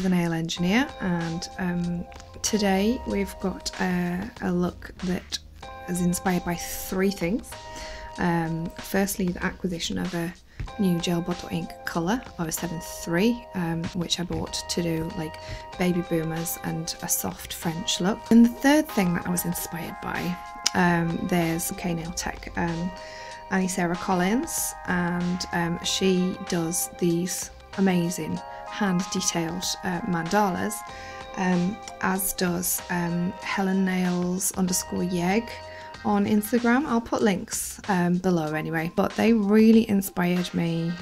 the Nail Engineer, and today we've got a look that is inspired by three things. Firstly, the acquisition of a new gel bottle ink colour of a 7-3, which I bought to do like baby boomers and a soft French look. And the third thing that I was inspired by, there's K-Nail Tech, Annie Sarah Collins, and she does these amazing hand detailed mandalas, as does Helen Nails _Yeg on Instagram. I'll put links below anyway, but they really inspired me,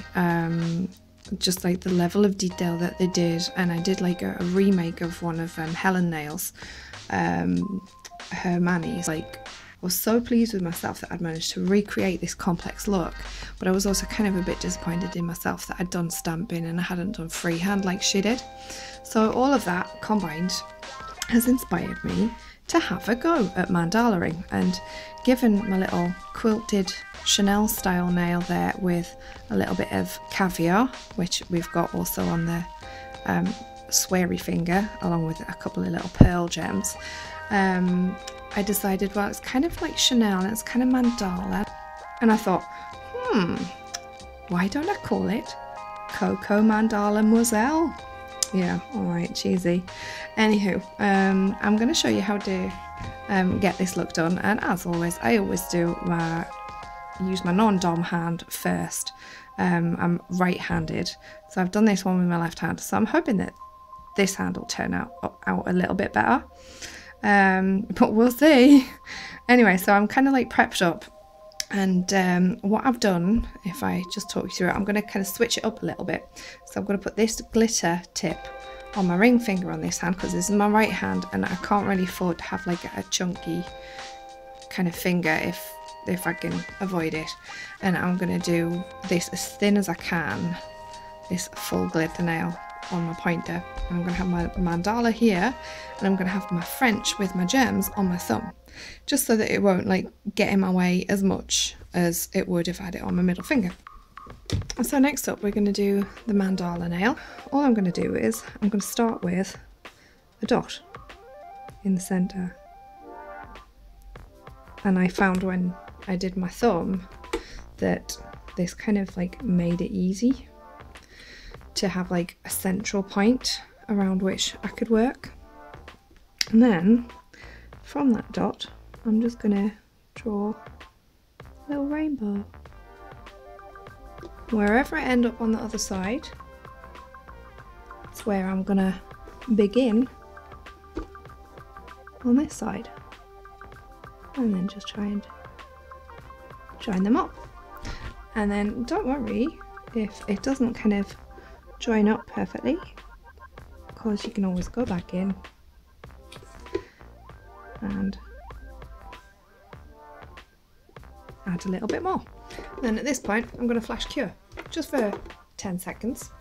just like the level of detail that they did. And I did like a remake of one of Helen Nails, her manis. Like, I was so pleased with myself that I'd managed to recreate this complex look, but I was also kind of a bit disappointed in myself that I'd done stamping and I hadn't done freehand like she did. So all of that combined has inspired me to have a go at mandalaing, and given my little quilted Chanel style nail there with a little bit of Caviar, which we've got also on the sweary finger, along with a couple of little pearl gems, I decided, well, it's kind of like Chanel and it's kind of mandala, and I thought, why don't I call it Coco Mandalamoiselle? Yeah, alright, cheesy. Anywho, I'm going to show you how to get this look done, and as always, I always use my non-dom hand first. I'm right-handed, so I've done this one with my left hand, so I'm hoping that this hand will turn out a little bit better, but we'll see. Anyway, so I'm kind of like prepped up, and what I've done, if I just talk you through it, I'm going to kind of switch it up a little bit. So I'm going to put this glitter tip on my ring finger on this hand, because this is my right hand and I can't really afford to have like a chunky kind of finger if I can avoid it. And I'm going to do this as thin as I can, this full glitter nail on my pointer. And I'm going to have my mandala here, and I'm going to have my French with my gems on my thumb, just so that it won't like get in my way as much as it would if I had it on my middle finger. So next up, we're going to do the mandala nail. All I'm going to do is I'm going to start with a dot in the centre, and I found when I did my thumb that this kind of like made it easy to have like a central point around which I could work. And then from that dot, I'm just going to draw a little rainbow. Wherever I end up on the other side, that's where I'm going to begin on this side, and then just try and join them up. And then don't worry if it doesn't kind of join up perfectly, because you can always go back in and add a little bit more. And then at this point, I'm going to flash cure just for 10 seconds.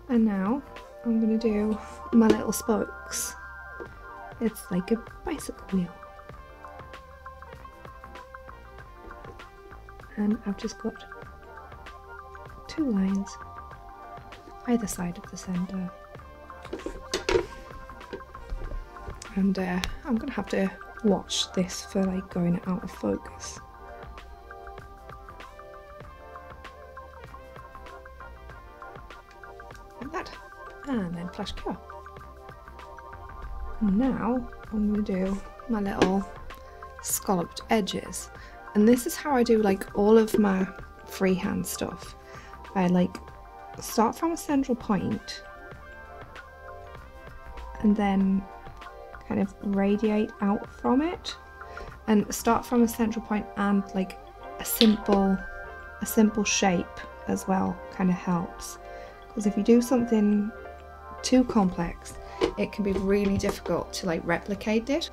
And now I'm going to do my little spokes. It's like a bicycle wheel. And I've just got 2 lines either side of the centre. And I'm going to have to watch this for like going out of focus. Like that. And then flash cure. And now I'm going to do my little scalloped edges. And this is how I do like all of my freehand stuff. I like start from a central point and then kind of radiate out from it, and start from a central point and like a simple shape as well kind of helps, because if you do something too complex, it can be really difficult to like replicate it.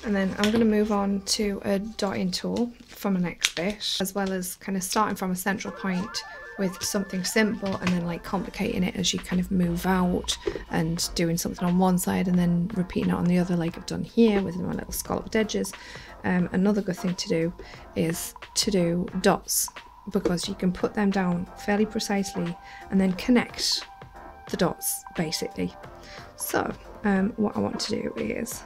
And then I'm going to move on to a dotting tool for my next bit, as well as kind of starting from a central point with something simple and then like complicating it as you kind of move out and doing something on one side and then repeating it on the other, like I've done here with my little scalloped edges. Another good thing to do is to do dots, because you can put them down fairly precisely and then connect the dots basically. So what I want to do is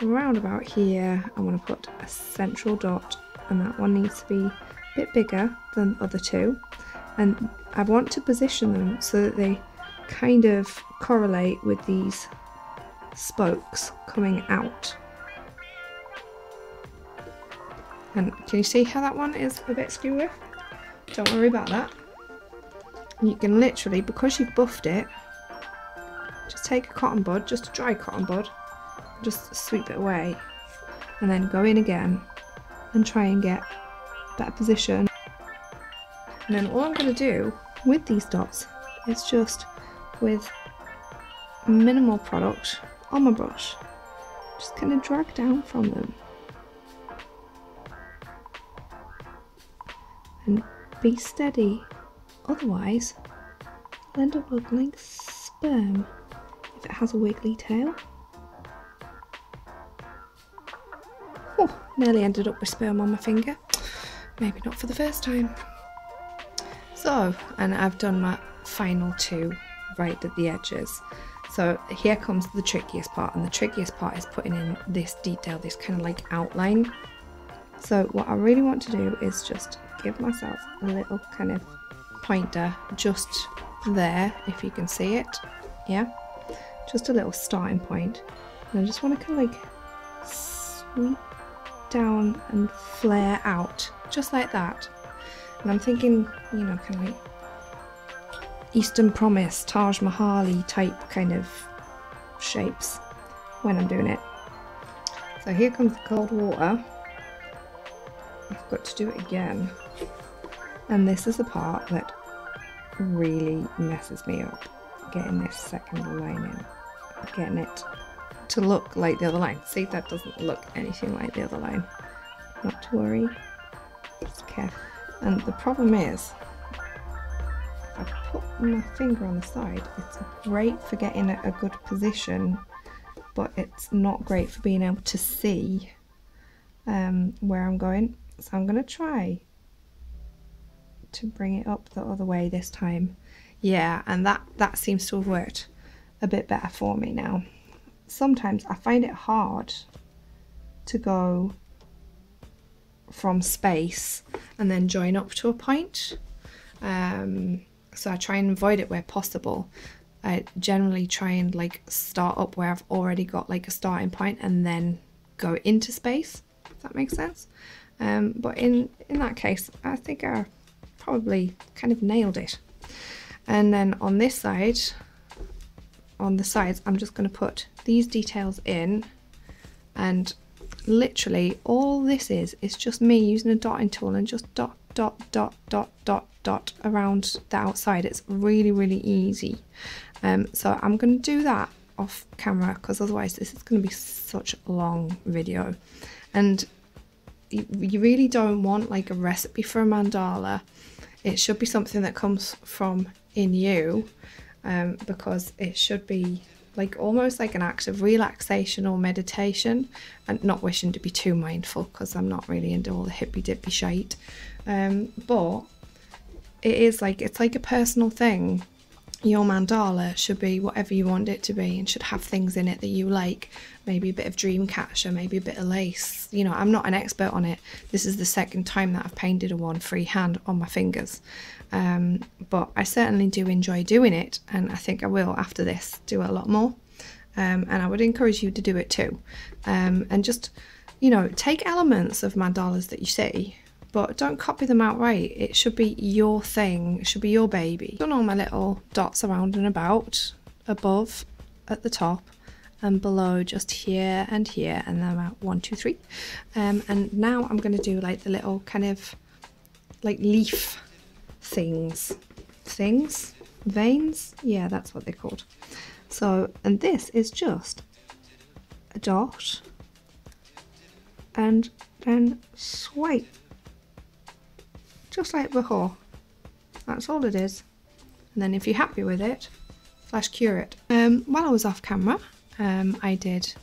around about here I want to put a central dot, and that one needs to be a bit bigger than the other two, and I want to position them so that they kind of correlate with these spokes coming out. And can you see how that one is a bit skewy? Don't worry about that. You can literally, because you've buffed it, just take a cotton bud, just a dry cotton bud, just sweep it away, and then go in again and try and get a better position. And then all I'm going to do with these dots is just with minimal product on my brush, just kind of drag down from them. And be steady, otherwise it'll end up looking like sperm if it has a wiggly tail. Oh, nearly ended up with sperm on my finger. Maybe not for the first time. So, and I've done my final two right at the edges. So here comes the trickiest part, and the trickiest part is putting in this detail, this kind of like outline. So what I really want to do is just give myself a little kind of pointer just there, if you can see it. Yeah, just a little starting point. And I just want to kind of like sweep down and flare out, just like that. And I'm thinking, you know, kind of like Eastern Promise, Taj Mahal-y type kind of shapes when I'm doing it. So here comes the cold water. I've got to do it again. And this is the part that really messes me up. Getting this second line in. Getting it to look like the other line. See, that doesn't look anything like the other line. Not to worry. Just careful. And the problem is, I put my finger on the side, it's great for getting a good position, but it's not great for being able to see where I'm going. So I'm going to try to bring it up the other way this time. Yeah, and that seems to have worked a bit better for me now. Sometimes I find it hard to go from space and then join up to a point. So I try and avoid it where possible. I generally try and like start up where I've already got like a starting point and then go into space, if that makes sense. But in that case, I think I probably kind of nailed it. And then on this side, on the sides, I'm just going to put these details in, and literally all this is just me using a dotting tool and just dot dot dot dot dot dot around the outside. It's really, really easy. So I'm going to do that off camera, because otherwise this is going to be such a long video, and you really don't want like a recipe for a mandala. It should be something that comes from in you, because it should be like almost like an act of relaxation or meditation, and not wishing to be too mindful, because I'm not really into all the hippy dippy shite. But it is like, it's like a personal thing. Your mandala should be whatever you want it to be, and should have things in it that you like. Maybe a bit of dream catcher, maybe a bit of lace. You know, I'm not an expert on it. This is the second time that I've painted a one freehand on my fingers. But I certainly do enjoy doing it, and I think I will after this do a lot more. And I would encourage you to do it too. And just, you know, take elements of mandalas that you see, but don't copy them outright. It should be your thing. It should be your baby. I've done all my little dots around and about, above, at the top, and below, just here, and then about 1, 2, 3. And now I'm going to do like the little kind of like leaf things, veins. Yeah, that's what they're called. So, and this is just a dot, and then swipe. Just like before. That's all it is. And then if you're happy with it, flash cure it. While I was off camera, I did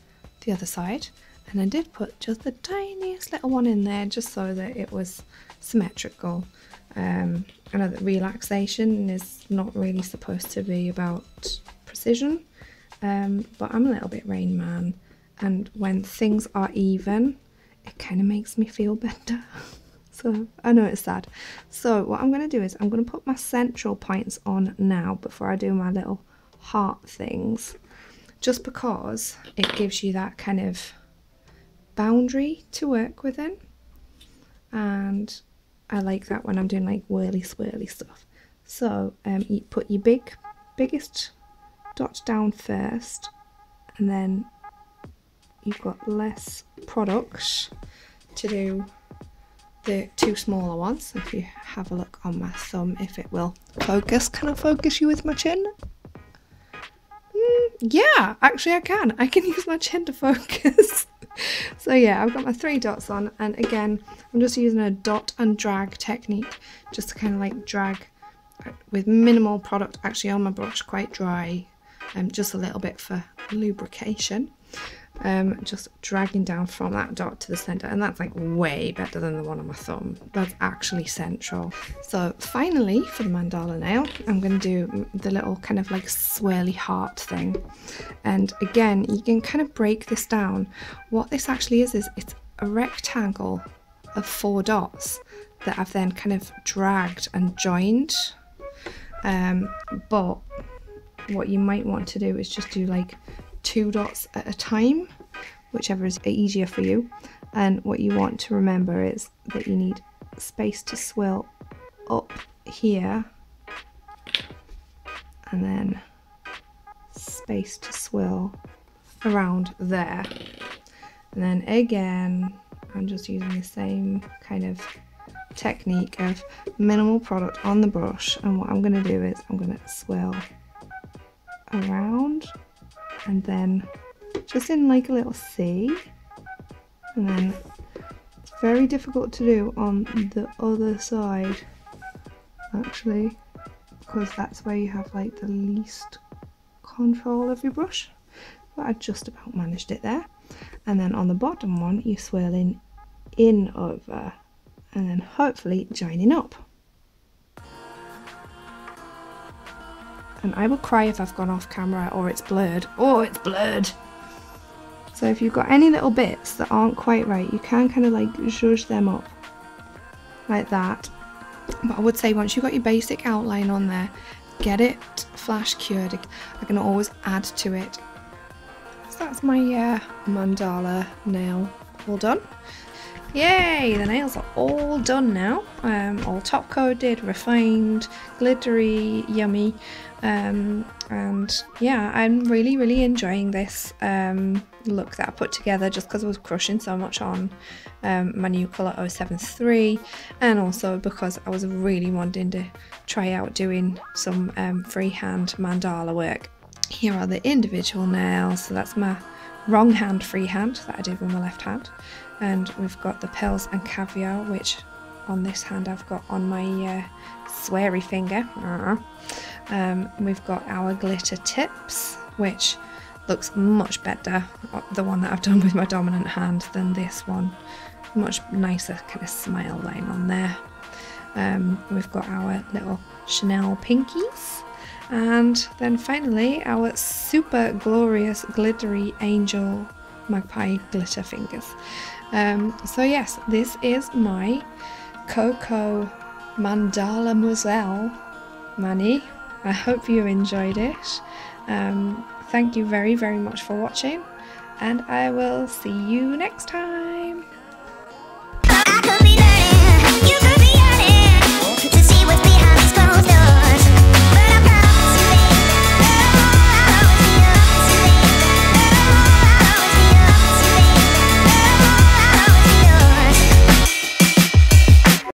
the other side, and I did put just the tiniest little one in there, just so that it was symmetrical. I know that relaxation is not really supposed to be about precision, but I'm a little bit Rain Man, and when things are even, it kind of makes me feel better. So I know it's sad. So what I'm going to do is I'm going to put my central points on now before I do my little heart things, just because it gives you that kind of boundary to work within, and I like that when I'm doing like whirly swirly stuff. So you put your biggest dot down first, and then you've got less product to do the two smaller ones. If you have a look on my thumb, if it will focus. Can I focus you with my chin? Yeah, actually I can use my chin to focus. So yeah, I've got my 3 dots on, and again I'm just using a dot and drag technique just to kind of like drag with minimal product actually on my brush, quite dry, just a little bit for lubrication. Just dragging down from that dot to the center, and that's like way better than the one on my thumb. That's actually central. So finally, for the mandala nail, I'm going to do the little kind of like swirly heart thing. And again, you can kind of break this down. What this actually is it's a rectangle of 4 dots that I've then kind of dragged and joined. But what you might want to do is just do like 2 dots at a time, whichever is easier for you. And what you want to remember is that you need space to swirl up here, and then space to swirl around there. And then again, I'm just using the same kind of technique of minimal product on the brush, and what I'm going to do is I'm going to swirl around, and then just in like a little C, and then it's very difficult to do on the other side actually, because that's where you have like the least control of your brush, but I just about managed it there. And then on the bottom one you're swirling in over, and then hopefully joining up. And I will cry if I've gone off camera or it's blurred. Oh, it's blurred! So if you've got any little bits that aren't quite right, you can kind of like zhuzh them up like that. But I would say once you've got your basic outline on there, get it flash cured. I can always add to it. So that's my mandala nail all done. Yay, the nails are all done now. All top coated, refined, glittery, yummy. And yeah, I'm really enjoying this look that I put together, just because I was crushing so much on my new colour 073, and also because I was really wanting to try out doing some freehand mandala work. Here are the individual nails. So that's my wrong hand freehand that I did with my left hand, and we've got the pearls and caviar, which on this hand I've got on my sweary finger. We've got our glitter tips, which looks much better, the one that I've done with my dominant hand, than this one. Much nicer kind of smile line on there. We've got our little Chanel pinkies, and then finally our super glorious glittery angel magpie glitter fingers. So yes, this is my Coco Mandalamoiselle mani. I hope you enjoyed it. Thank you very much for watching, and I will see you next time.